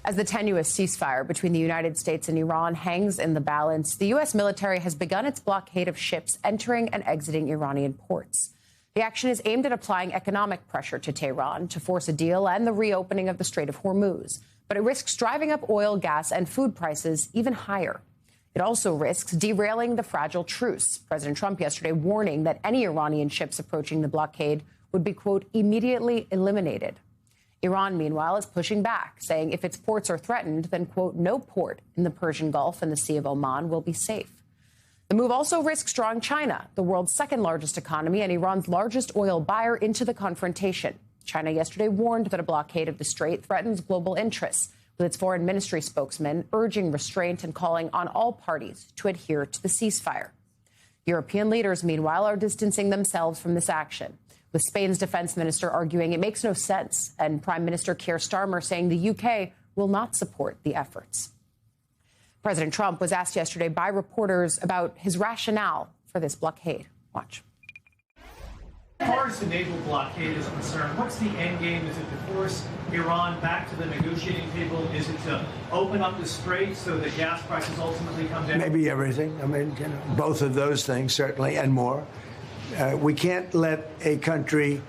As the tenuous ceasefire between the United States and Iran hangs in the balance, the U.S. military has begun its blockade of ships entering and exiting Iranian ports. The action is aimed at applying economic pressure to Tehran to force a deal and the reopening of the Strait of Hormuz. But it risks driving up oil, gas, and food prices even higher. It also risks derailing the fragile truce. President Trump yesterday warning that any Iranian ships approaching the blockade would be, quote, immediately eliminated. Iran, meanwhile, is pushing back, saying if its ports are threatened, then, quote, no port in the Persian Gulf and the Sea of Oman will be safe. The move also risks drawing China, the world's second largest economy and Iran's largest oil buyer, into the confrontation. China yesterday warned that a blockade of the strait threatens global interests, with its foreign ministry spokesman urging restraint and calling on all parties to adhere to the ceasefire. European leaders, meanwhile, are distancing themselves from this action, with Spain's defense minister arguing it makes no sense, and Prime Minister Keir Starmer saying the UK will not support the efforts. President Trump was asked yesterday by reporters about his rationale for this blockade. Watch. As far as the naval blockade is concerned, what's the end game? Is it to force Iran back to the negotiating table? Is it to open up the strait so that gas prices ultimately come down? Maybe everything. I mean, both of those things, certainly, and more. We can't let a country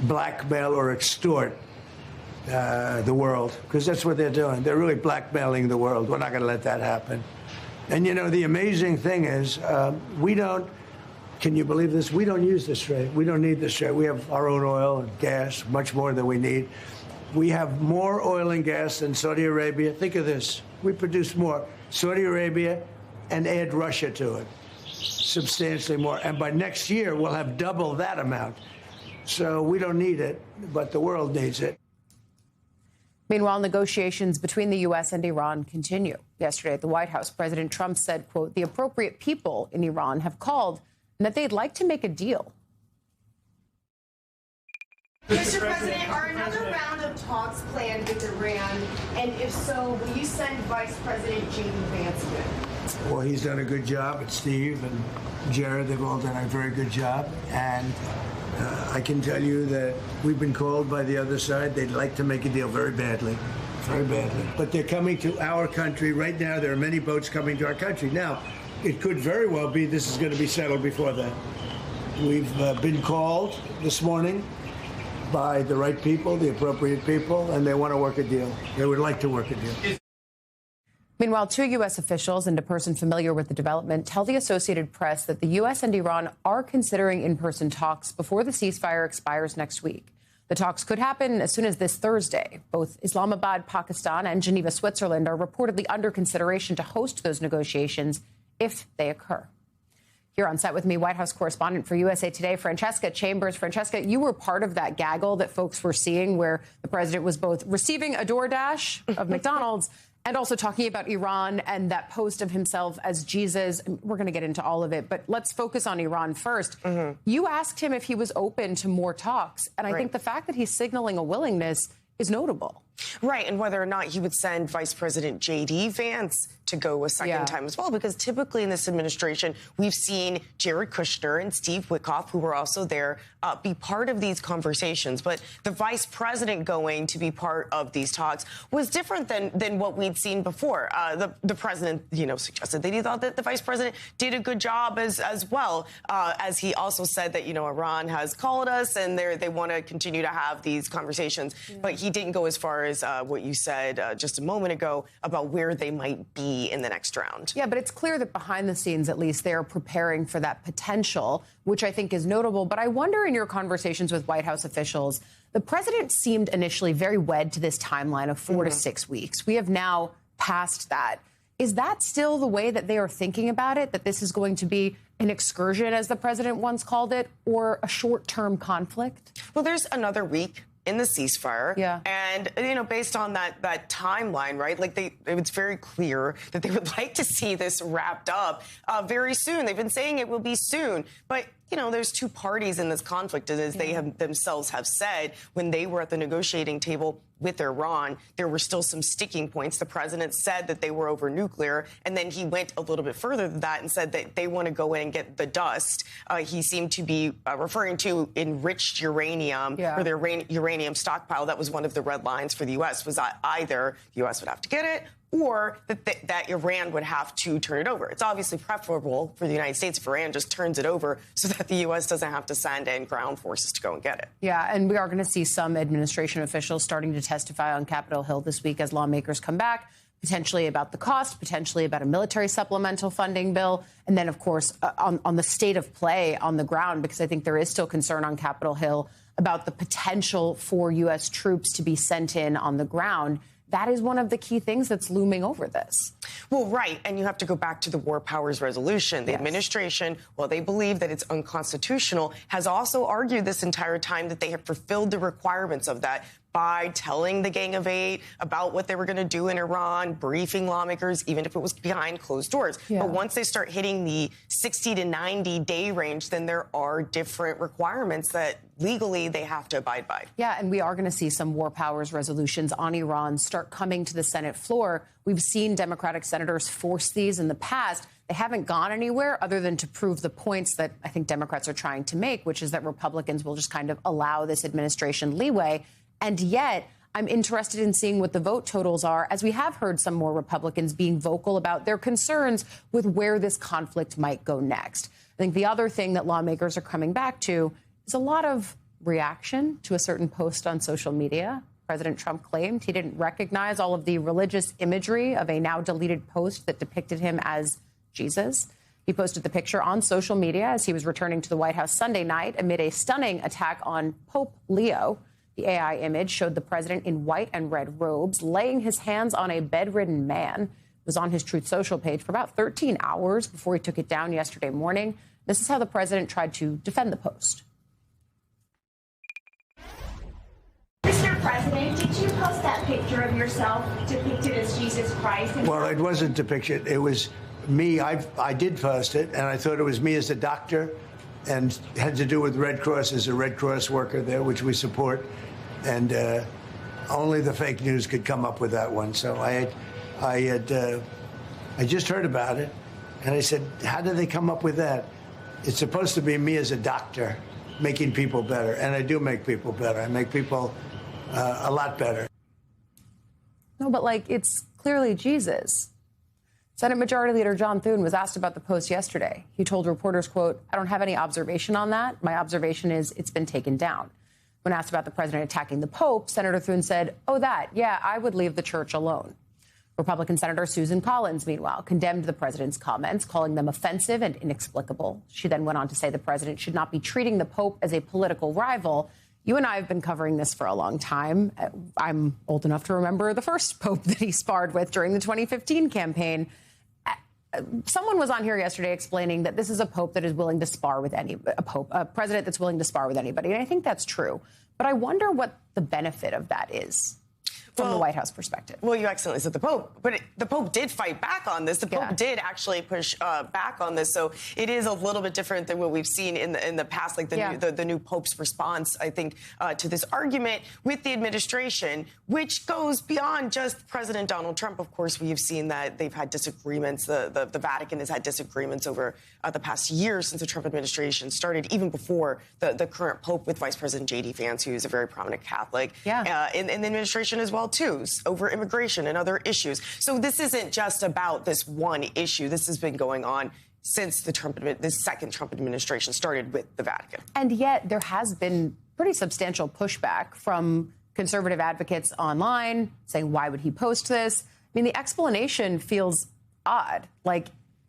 blackmail or extort the world, because that's what they're doing. They're really blackmailing the world. We're not going to let that happen. And, the amazing thing is we don't, can you believe this? We don't use the strait. We don't need the strait. We have our own oil and gas, much more than we need. We have more oil and gas than Saudi Arabia. Think of this. We produce more. Saudi Arabia, and add Russia to it. Substantially more. And by next year, we'll have double that amount. So we don't need it, but the world needs it. Meanwhile, negotiations between the U.S. and Iran continue. Yesterday at the White House, President Trump said, quote, the appropriate people in Iran have called and that they'd like to make a deal. Mr. President, are another round of talks planned with Iran? And if so, will you send Vice President J.D. Vance with? Well, he's done a good job. And Steve and Jared, they've all done a very good job. And I can tell you that we've been called by the other side. They'd like to make a deal very badly, very badly. But they're coming to our country right now. There are many boats coming to our country. Now, it could very well be this is going to be settled before that. We've been called this morning by the right people, the appropriate people, and they want to work a deal. They would like to work a deal. Meanwhile, two U.S. officials and a person familiar with the development tell the Associated Press that the U.S. and Iran are considering in-person talks before the ceasefire expires next week. The talks could happen as soon as this Thursday. Both Islamabad, Pakistan, and Geneva, Switzerland are reportedly under consideration to host those negotiations if they occur. Here on set with me, White House correspondent for USA Today, Francesca Chambers. Francesca, you were part of that gaggle that folks were seeing where the president was both receiving a DoorDash of McDonald's and also talking about Iran and that post of himself as Jesus. We're going to get into all of it, but let's focus on Iran first. You asked him if he was open to more talks, and I think the fact that he's signaling a willingness is notable. Right, and whether or not he would send Vice President J.D. Vance to go a second time as well, because typically in this administration, we've seen Jared Kushner and Steve Witkoff, who were also there, be part of these conversations. But the vice president going to be part of these talks was different than what we'd seen before. The president, suggested that he thought that the vice president did a good job as well, as he also said that, Iran has called us and they want to continue to have these conversations. But he didn't go as far as what you said just a moment ago about where they might be in the next round. Yeah, but it's clear that behind the scenes, at least, they're preparing for that potential, which I think is notable. But I wonder, in your conversations with White House officials, the president seemed initially very wed to this timeline of 4 to 6 weeks. We have now passed that. Is that still the way that they are thinking about it, that this is going to be an excursion, as the president once called it, or a short-term conflict? Well, there's another week in the ceasefire. And, based on that timeline, right, it's very clear that they would like to see this wrapped up very soon. They've been saying it will be soon. But there's two parties in this conflict, and as they themselves have said, when they were at the negotiating table with Iran, there were still some sticking points. The president said that they were over nuclear, and then he went a little bit further than that and said that they want to go in and get the dust. He seemed to be referring to enriched uranium or their uranium stockpile. That was one of the red lines for the U.S., was that either the U.S. would have to get it or that Iran would have to turn it over. It's obviously preferable for the United States if Iran just turns it over so that the U.S. doesn't have to send in ground forces to go and get it. Yeah, and we are going to see some administration officials starting to testify on Capitol Hill this week as lawmakers come back, potentially about the cost, potentially about a military supplemental funding bill, and then, of course, on the state of play on the ground, because I think there is still concern on Capitol Hill about the potential for U.S. troops to be sent in on the ground. That is one of the key things that's looming over this. Well, right. And you have to go back to the War Powers Resolution. The administration, while they believe that it's unconstitutional, has also argued this entire time that they have fulfilled the requirements of that by telling the Gang of Eight about what they were going to do in Iran, briefing lawmakers, even if it was behind closed doors. But once they start hitting the 60 to 90 day range, then there are different requirements that legally they have to abide by. Yeah, and we are going to see some War Powers resolutions on Iran start coming to the Senate floor. We've seen Democratic senators force these in the past. They haven't gone anywhere other than to prove the points that I think Democrats are trying to make, which is that Republicans will just kind of allow this administration leeway. And yet, I'm interested in seeing what the vote totals are, as we have heard some more Republicans being vocal about their concerns with where this conflict might go next. I think the other thing that lawmakers are coming back to is a lot of reaction to a certain post on social media. President Trump claimed he didn't recognize all of the religious imagery of a now deleted post that depicted him as Jesus. He posted the picture on social media as he was returning to the White House Sunday night amid a stunning attack on Pope Leo. The AI image showed the president in white and red robes laying his hands on a bedridden man. It was on his Truth Social page for about 13 hours before he took it down yesterday morning. This is how the president tried to defend the post. Mr. President, did you post that picture of yourself depicted as Jesus Christ? Well, it wasn't depicted. It was me. I did post it, and I thought it was me as a doctor, and had to do with Red Cross, as a Red Cross worker there, which we support. And only the fake news could come up with that one. So I just heard about it, and I said, how did they come up with that? It's supposed to be me as a doctor making people better, and I do make people better. I make people a lot better. No, but it's clearly Jesus. Senate Majority Leader John Thune was asked about the post yesterday. He told reporters, quote, "I don't have any observation on that. My observation is it's been taken down." When asked about the president attacking the Pope, Senator Thune said, I would leave the church alone. Republican Senator Susan Collins, meanwhile, condemned the president's comments, calling them offensive and inexplicable. She then went on to say the president should not be treating the Pope as a political rival. You and I have been covering this for a long time. I'm old enough to remember the first Pope that he sparred with during the 2015 campaign. Someone was on here yesterday explaining that this is a pope that is willing to spar with a president that's willing to spar with anybody. And I think that's true. But I wonder what the benefit of that is from the White House perspective. Well, you accidentally said the Pope, but the Pope did fight back on this. The Pope did actually push back on this. So it is a little bit different than what we've seen in the past, like the new Pope's response, I think, to this argument with the administration, which goes beyond just President Donald Trump. Of course, we have seen that they've had disagreements. The Vatican has had disagreements over the past year since the Trump administration started, even before the current Pope with Vice President J.D. Vance, who is a very prominent Catholic in the administration as well, too, over immigration and other issues. So this isn't just about this one issue. This has been going on since the second Trump administration started with the Vatican. And yet there has been pretty substantial pushback from conservative advocates online saying, why would he post this? I mean, the explanation feels odd.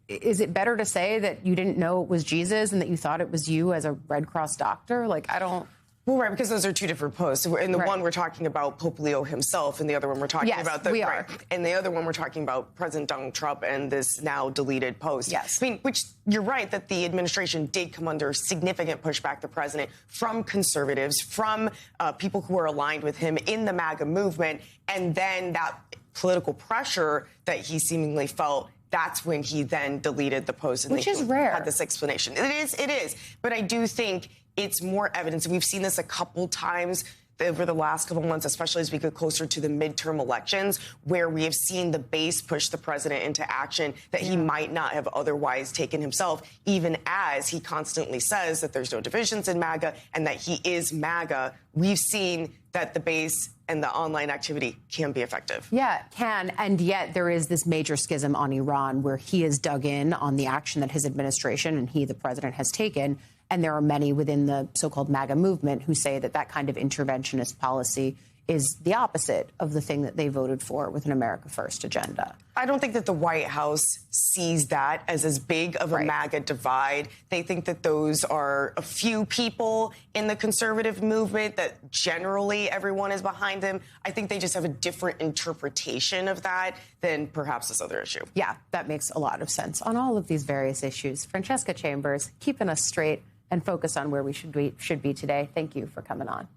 Is it better to say that you didn't know it was Jesus and that you thought it was you as a Red Cross doctor? I don't... Well, right, because those are two different posts. In the one, we're talking about Pope Leo himself, and the other one, we're talking about we are. And the other one, we're talking about President Donald Trump and this now deleted post. Yes. I mean, which you're right that the administration did come under significant pushback, the president, from conservatives, from people who are aligned with him in the MAGA movement, and then that political pressure that he seemingly felt That's when he then deleted the post. And Which is rare. Had this explanation. It is. But I do think it's more evidence. We've seen this a couple times over the last couple months, especially as we get closer to the midterm elections, where we have seen the base push the president into action that he might not have otherwise taken himself, even as he constantly says that there's no divisions in MAGA and that he is MAGA. We've seen that the base and the online activity can be effective. Yeah, it can. And yet there is this major schism on Iran where he has dug in on the action that his administration and he, the president, has taken. And there are many within the so-called MAGA movement who say that that kind of interventionist policy is the opposite of the thing that they voted for with an America First agenda. I don't think that the White House sees that as big of a MAGA divide. They think that those are a few people in the conservative movement, that generally everyone is behind them. I think they just have a different interpretation of that than perhaps this other issue. Yeah, that makes a lot of sense on all of these various issues. Francesca Chambers, keeping us straight and focused on where we should be today. Thank you for coming on.